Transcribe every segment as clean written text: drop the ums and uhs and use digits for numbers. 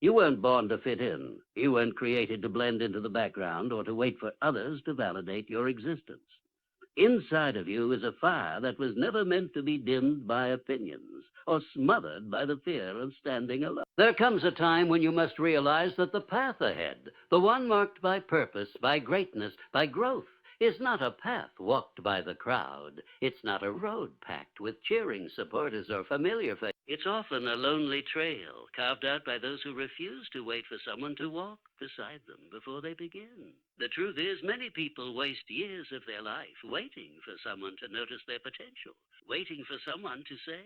You weren't born to fit in. You weren't created to blend into the background or to wait for others to validate your existence. Inside of you is a fire that was never meant to be dimmed by opinions or smothered by the fear of standing alone. There comes a time when you must realize that the path ahead, the one marked by purpose, by greatness, by growth, is not a path walked by the crowd. It's not a road packed with cheering supporters or familiar faces. It's often a lonely trail carved out by those who refuse to wait for someone to walk beside them before they begin. The truth is, many people waste years of their life waiting for someone to notice their potential, waiting for someone to say,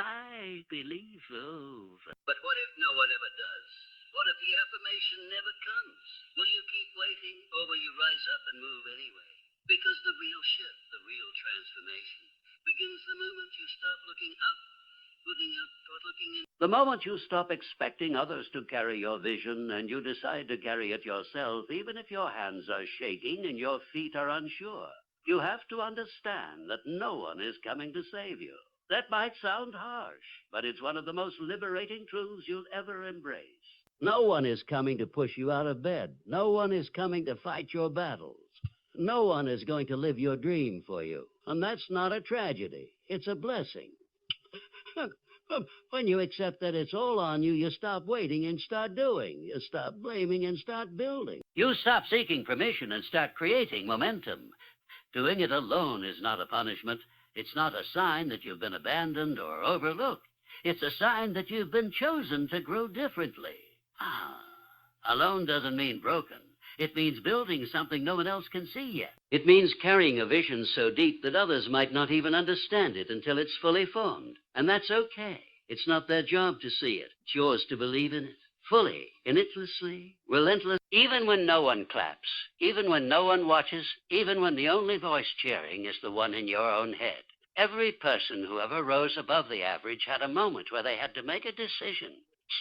I believe over. But what if no one ever does? What if the affirmation never comes? Will you keep waiting, or will you rise up and move anyway? Because the real shift, the real transformation, begins the moment you stop looking up, looking up, or looking in. The moment you stop expecting others to carry your vision and you decide to carry it yourself, even if your hands are shaking and your feet are unsure. You have to understand that no one is coming to save you. That might sound harsh, but it's one of the most liberating truths you'll ever embrace. No one is coming to push you out of bed. No one is coming to fight your battles. No one is going to live your dream for you. And that's not a tragedy. It's a blessing. When you accept that it's all on you, you stop waiting and start doing. You stop blaming and start building. You stop seeking permission and start creating momentum. Doing it alone is not a punishment. It's not a sign that you've been abandoned or overlooked. It's a sign that you've been chosen to grow differently. Alone doesn't mean broken. It means building something no one else can see yet. It means carrying a vision so deep that others might not even understand it until it's fully formed. And that's okay. It's not their job to see it. It's yours to believe in it. Fully, limitlessly, relentless. Even when no one claps, even when no one watches, even when the only voice cheering is the one in your own head. Every person who ever rose above the average had a moment where they had to make a decision.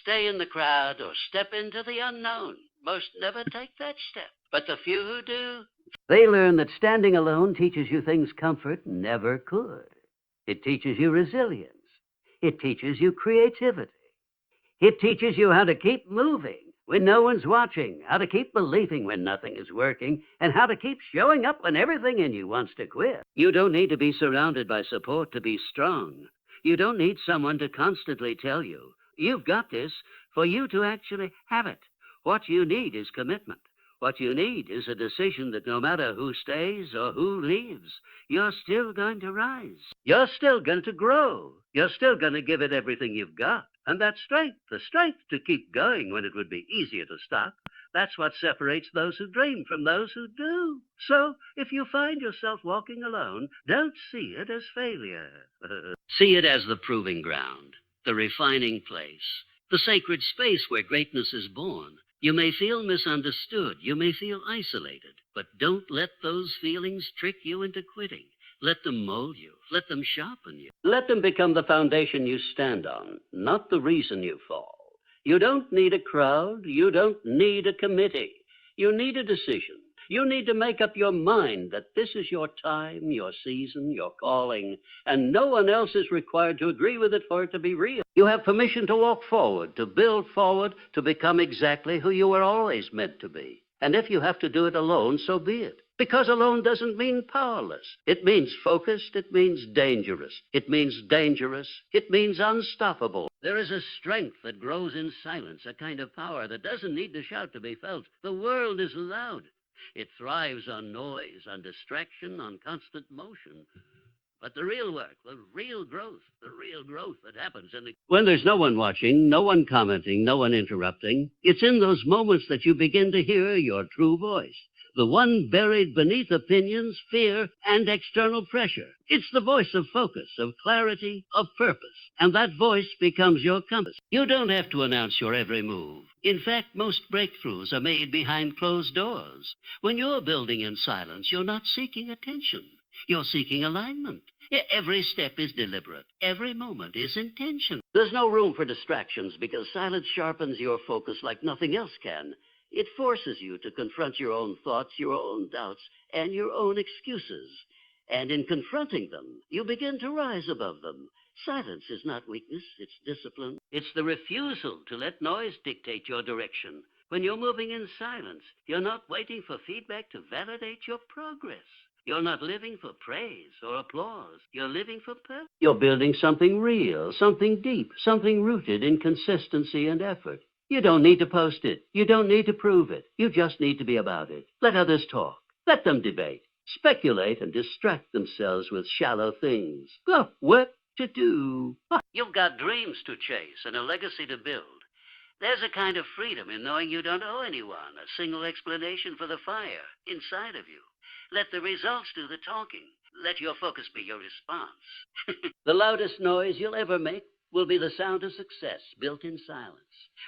Stay in the crowd or step into the unknown. Most never take that step. But the few who do, they learn that standing alone teaches you things comfort never could. It teaches you resilience. It teaches you creativity. It teaches you how to keep moving when no one's watching, how to keep believing when nothing is working, and how to keep showing up when everything in you wants to quit. You don't need to be surrounded by support to be strong. You don't need someone to constantly tell you, you've got this, for you to actually have it. What you need is commitment. What you need is a decision that no matter who stays or who leaves, you're still going to rise. You're still going to grow. You're still going to give it everything you've got. And that strength, the strength to keep going when it would be easier to stop, that's what separates those who dream from those who do. So, if you find yourself walking alone, don't see it as failure. See it as the proving ground, the refining place, the sacred space where greatness is born. You may feel misunderstood. You may feel isolated. But don't let those feelings trick you into quitting. Let them mold you. Let them sharpen you. Let them become the foundation you stand on, not the reason you fall. You don't need a crowd. You don't need a committee. You need a decision. You need to make up your mind that this is your time, your season, your calling, and no one else is required to agree with it for it to be real. You have permission to walk forward, to build forward, to become exactly who you were always meant to be. And if you have to do it alone, so be it. Because alone doesn't mean powerless. It means focused. It means dangerous. It means dangerous. It means unstoppable. There is a strength that grows in silence, a kind of power that doesn't need to shout to be felt. The world is loud. It thrives on noise, on distraction, on constant motion. But the real work, the real growth that happens when there's no one watching, no one commenting, no one interrupting, it's in those moments that you begin to hear your true voice. The one buried beneath opinions, fear, and external pressure. It's the voice of focus, of clarity, of purpose. And that voice becomes your compass. You don't have to announce your every move. In fact, most breakthroughs are made behind closed doors. When you're building in silence, you're not seeking attention. You're seeking alignment. Every step is deliberate. Every moment is intentional. There's no room for distractions because silence sharpens your focus like nothing else can. It forces you to confront your own thoughts, your own doubts, and your own excuses. And in confronting them, you begin to rise above them. Silence is not weakness, it's discipline. It's the refusal to let noise dictate your direction. When you're moving in silence, you're not waiting for feedback to validate your progress. You're not living for praise or applause. You're living for purpose. You're building something real, something deep, something rooted in consistency and effort. You don't need to post it. You don't need to prove it. You just need to be about it. Let others talk. Let them debate, speculate, and distract themselves with shallow things. Oh, work to do. You've got dreams to chase and a legacy to build. There's a kind of freedom in knowing you don't owe anyone a single explanation for the fire inside of you. Let the results do the talking. Let your focus be your response. The loudest noise you'll ever make will be the sound of success built in silence.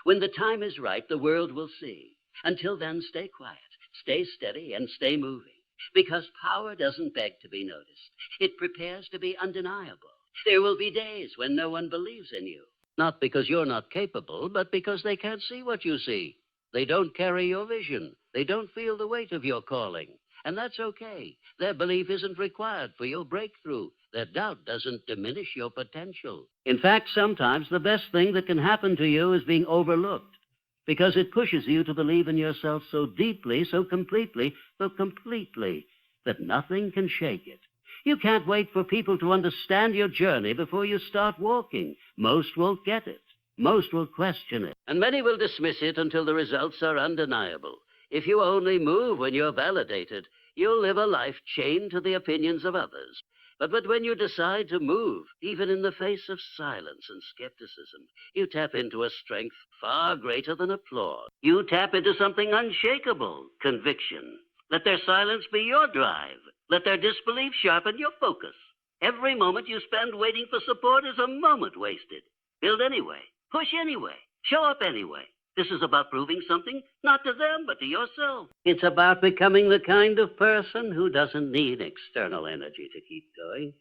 When the time is right, the world will see. Until then, stay quiet, stay steady, and stay moving. Because power doesn't beg to be noticed. It prepares to be undeniable. There will be days when no one believes in you. Not because you're not capable, but because they can't see what you see. They don't carry your vision. They don't feel the weight of your calling. And that's okay. Their belief isn't required for your breakthrough. Their doubt doesn't diminish your potential. In fact, sometimes the best thing that can happen to you is being overlooked, because it pushes you to believe in yourself so deeply, so completely, that nothing can shake it. You can't wait for people to understand your journey before you start walking. Most won't get it. Most will question it. And many will dismiss it until the results are undeniable. If you only move when you're validated, you'll live a life chained to the opinions of others. But when you decide to move, even in the face of silence and skepticism, you tap into a strength far greater than applause. You tap into something unshakable, conviction. Let their silence be your drive. Let their disbelief sharpen your focus. Every moment you spend waiting for support is a moment wasted. Build anyway. Push anyway. Show up anyway. This is about proving something, not to them, but to yourself. It's about becoming the kind of person who doesn't need external energy to keep going,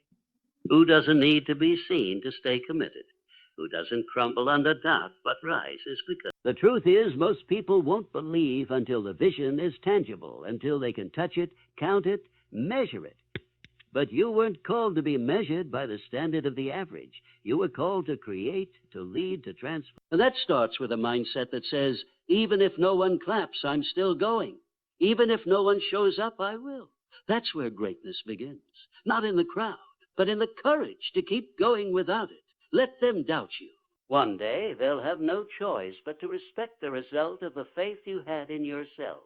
who doesn't need to be seen to stay committed, who doesn't crumble under doubt but rises because... The truth is, most people won't believe until the vision is tangible, until they can touch it, count it, measure it. But you weren't called to be measured by the standard of the average. You were called to create, to lead, to transform. And that starts with a mindset that says, even if no one claps, I'm still going. Even if no one shows up, I will. That's where greatness begins. Not in the crowd, but in the courage to keep going without it. Let them doubt you. One day, they'll have no choice but to respect the result of the faith you had in yourself.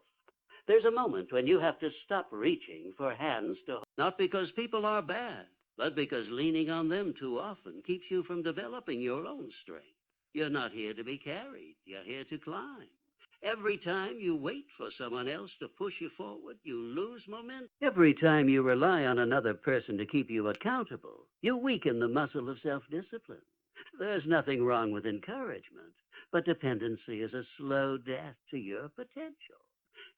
There's a moment when you have to stop reaching for hands to hold. Not because people are bad, but because leaning on them too often keeps you from developing your own strength. You're not here to be carried. You're here to climb. Every time you wait for someone else to push you forward, you lose momentum. Every time you rely on another person to keep you accountable, you weaken the muscle of self-discipline. There's nothing wrong with encouragement, but dependency is a slow death to your potential.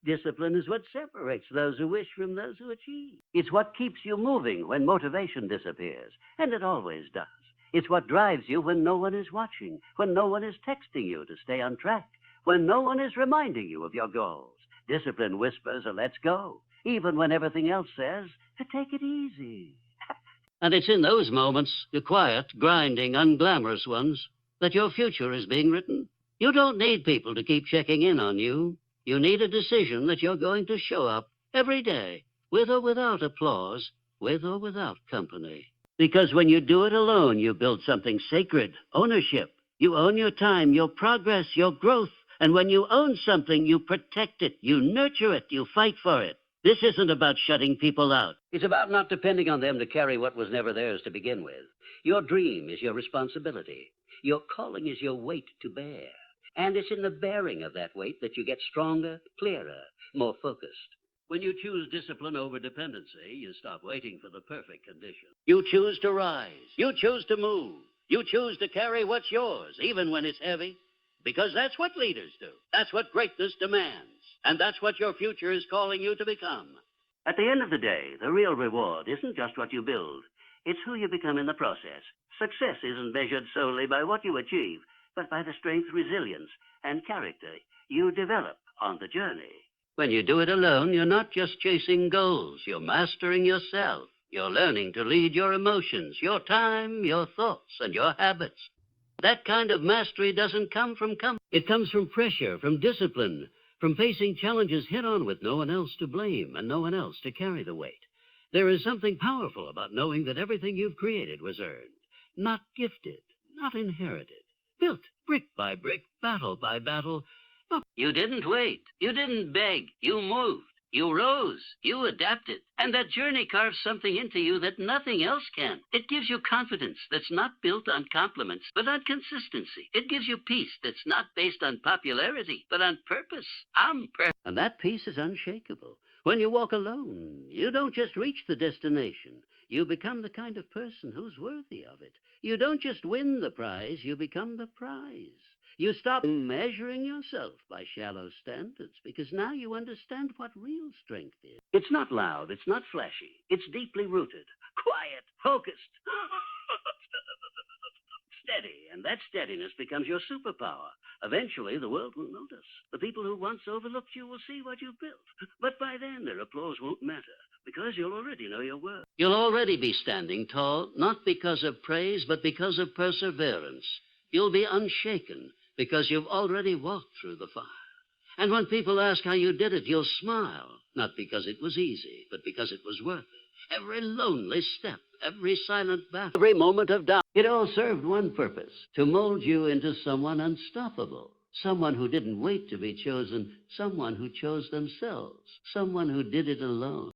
Discipline is what separates those who wish from those who achieve. It's what keeps you moving when motivation disappears, and it always does. It's what drives you when no one is watching, when no one is texting you to stay on track, when no one is reminding you of your goals. Discipline whispers a let's go, even when everything else says to take it easy. And it's in those moments, the quiet, grinding, unglamorous ones, that your future is being written. You don't need people to keep checking in on you. You need a decision that you're going to show up every day, with or without applause, with or without company. Because when you do it alone, you build something sacred, ownership. You own your time, your progress, your growth. And when you own something, you protect it, you nurture it, you fight for it. This isn't about shutting people out. It's about not depending on them to carry what was never theirs to begin with. Your dream is your responsibility. Your calling is your weight to bear. And it's in the bearing of that weight that you get stronger, clearer, more focused. When you choose discipline over dependency, you stop waiting for the perfect condition. You choose to rise. You choose to move. You choose to carry what's yours, even when it's heavy. Because that's what leaders do. That's what greatness demands. And that's what your future is calling you to become. At the end of the day, the real reward isn't just what you build. It's who you become in the process. Success isn't measured solely by what you achieve, but by the strength, resilience, and character you develop on the journey. When you do it alone, you're not just chasing goals, you're mastering yourself. You're learning to lead your emotions, your time, your thoughts, and your habits. That kind of mastery doesn't come from comfort. It comes from pressure, from discipline, from facing challenges head on with no one else to blame and no one else to carry the weight. There is something powerful about knowing that everything you've created was earned, not gifted, not inherited, built brick by brick, battle by battle. You didn't wait. You didn't beg. You moved. You rose. You adapted. And that journey carves something into you that nothing else can. It gives you confidence that's not built on compliments, but on consistency. It gives you peace that's not based on popularity, but on purpose. And that peace is unshakable. When you walk alone, you don't just reach the destination. You become the kind of person who's worthy of it. You don't just win the prize, you become the prize. You stop measuring yourself by shallow standards because now you understand what real strength is. It's not loud, it's not flashy, it's deeply rooted, quiet, focused, steady, and that steadiness becomes your superpower. Eventually, the world will notice. The people who once overlooked you will see what you've built. But by then, their applause won't matter because you'll already know your worth. You'll already be standing tall, not because of praise, but because of perseverance. You'll be unshaken because you've already walked through the fire. And when people ask how you did it, you'll smile, not because it was easy, but because it was worth it. Every lonely step, every silent battle, every moment of doubt, it all served one purpose, to mold you into someone unstoppable, someone who didn't wait to be chosen, someone who chose themselves, someone who did it alone.